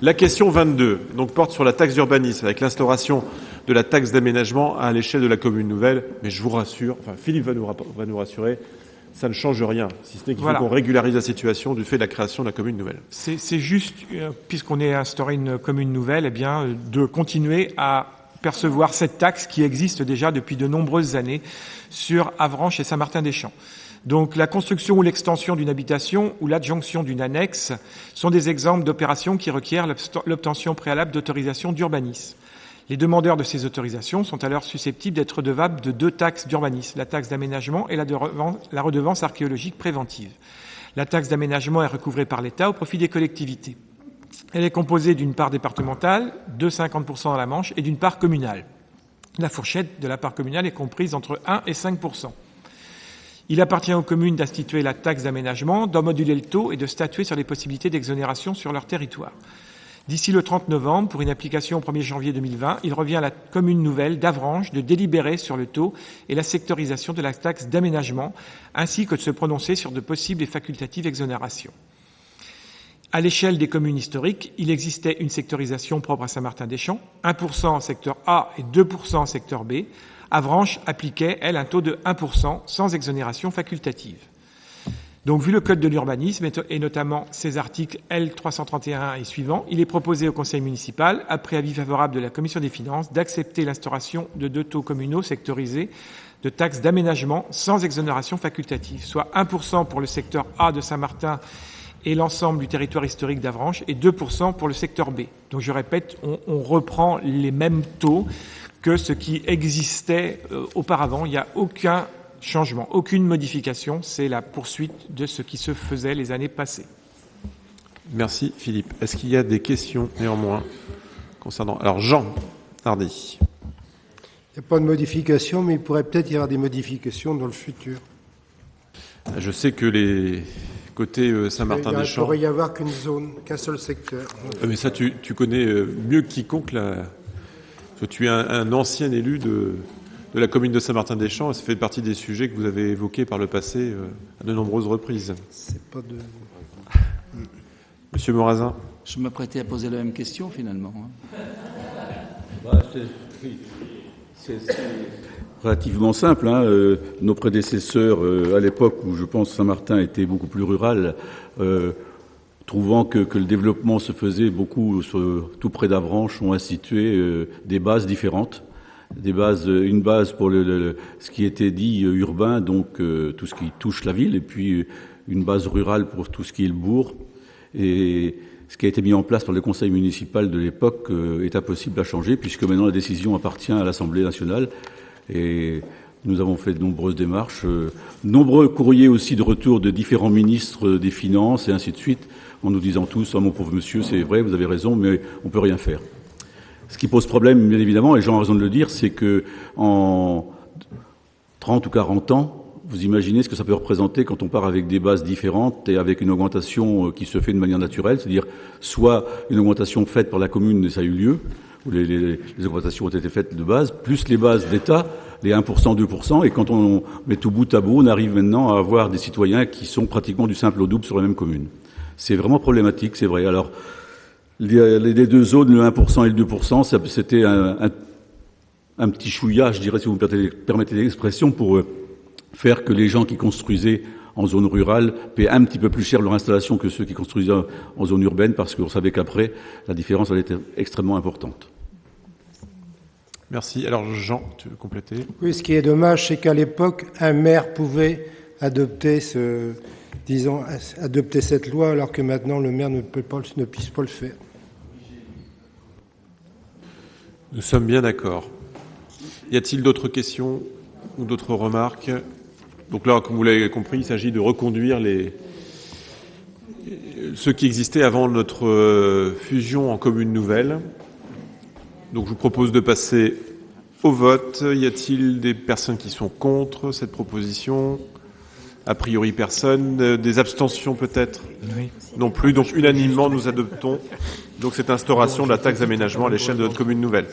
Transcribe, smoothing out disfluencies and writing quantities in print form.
La question 22 donc, porte sur la taxe d'urbanisme, avec l'instauration de la taxe d'aménagement à l'échelle de la commune nouvelle. Mais je vous rassure, Philippe va nous rassurer, ça ne change rien, si ce n'est qu'il faut qu'on régularise la situation du fait de la création de la commune nouvelle. C'est juste, puisqu'on ait instauré une commune nouvelle, de continuer à percevoir cette taxe qui existe déjà depuis de nombreuses années sur Avranches et Saint-Martin-des-Champs. Donc la construction ou l'extension d'une habitation ou l'adjonction d'une annexe sont des exemples d'opérations qui requièrent l'obtention préalable d'autorisation d'urbanisme. Les demandeurs de ces autorisations sont alors susceptibles d'être redevables de 2 taxes d'urbanisme, la taxe d'aménagement et la redevance archéologique préventive. La taxe d'aménagement est recouvrée par l'État au profit des collectivités. Elle est composée d'une part départementale, de 50% dans la Manche, et d'une part communale. La fourchette de la part communale est comprise entre 1 et 5%. Il appartient aux communes d'instituer la taxe d'aménagement, d'en moduler le taux et de statuer sur les possibilités d'exonération sur leur territoire. D'ici le 30 novembre, pour une application au 1er janvier 2020, il revient à la commune nouvelle d'Avranches de délibérer sur le taux et la sectorisation de la taxe d'aménagement, ainsi que de se prononcer sur de possibles et facultatives exonérations. À l'échelle des communes historiques, il existait une sectorisation propre à Saint-Martin-des-Champs, 1% en secteur A et 2% en secteur B. Avranches appliquait, elle, un taux de 1% sans exonération facultative. Donc, vu le Code de l'urbanisme et notamment ses articles L331 et suivants, il est proposé au Conseil municipal, après avis favorable de la Commission des finances, d'accepter l'instauration de 2 taux communaux sectorisés de taxes d'aménagement sans exonération facultative, soit 1% pour le secteur A de Saint-Martin et l'ensemble du territoire historique d'Avranches et 2% pour le secteur B. Donc, je répète, on reprend les mêmes taux que ce qui existait auparavant. Il n'y a aucun changement, aucune modification, c'est la poursuite de ce qui se faisait les années passées. Merci Philippe. Est-ce qu'il y a des questions néanmoins concernant... Alors Jean Hardy. Il n'y a pas de modification, mais il pourrait peut-être y avoir des modifications dans le futur. Je sais que les côtés Saint-Martin-des-Champs... Il ne pourrait y avoir qu'une zone, qu'un seul secteur. Mais ça, tu connais mieux que quiconque parce que tu es un ancien élu de la commune de Saint-Martin-des-Champs, et ça fait partie des sujets que vous avez évoqués par le passé à de nombreuses reprises. C'est pas de... Monsieur Morazin. Je m'apprêtais à poser la même question, finalement. C'est relativement simple. Nos prédécesseurs, à l'époque où je pense Saint-Martin était beaucoup plus rural, trouvant que le développement se faisait beaucoup tout près d'Avranches, ont institué des bases différentes. Une base pour ce qui était dit urbain, donc tout ce qui touche la ville, et puis une base rurale pour tout ce qui est le bourg. Et ce qui a été mis en place par le conseil municipal de l'époque est impossible à changer, puisque maintenant la décision appartient à l'Assemblée nationale. Et nous avons fait de nombreuses démarches, nombreux courriers aussi de retour de différents ministres des Finances et ainsi de suite, en nous disant tous « Ah, mon pauvre monsieur, c'est vrai, vous avez raison, mais on peut rien faire ». Ce qui pose problème, bien évidemment, et Jean a raison de le dire, c'est que en 30 ou 40 ans, vous imaginez ce que ça peut représenter quand on part avec des bases différentes et avec une augmentation qui se fait de manière naturelle, c'est-à-dire soit une augmentation faite par la commune, et ça a eu lieu, où les augmentations ont été faites de base, plus les bases d'État, les 1%, 2%, et quand on met tout bout à bout, on arrive maintenant à avoir des citoyens qui sont pratiquement du simple au double sur la même commune. C'est vraiment problématique, c'est vrai. Alors, les 2 zones, le 1% et le 2%, c'était un petit chouillage, je dirais, si vous me permettez l'expression, pour faire que les gens qui construisaient en zone rurale paient un petit peu plus cher leur installation que ceux qui construisaient en zone urbaine, parce qu'on savait qu'après, la différence allait être extrêmement importante. Merci. Alors Jean, tu veux compléter ? Oui, ce qui est dommage, c'est qu'à l'époque, un maire pouvait adopter cette loi, alors que maintenant le maire ne puisse pas le faire. Nous sommes bien d'accord. Y a-t-il d'autres questions ou d'autres remarques ? Donc là, comme vous l'avez compris, il s'agit de reconduire ceux qui existaient avant notre fusion en commune nouvelle. Donc je vous propose de passer au vote. Y a-t-il des personnes qui sont contre cette proposition ? A priori, personne. Des abstentions peut-être ? Oui. Non plus. Donc unanimement, nous adoptons donc cette instauration de la taxe d'aménagement à l'échelle de notre commune nouvelle.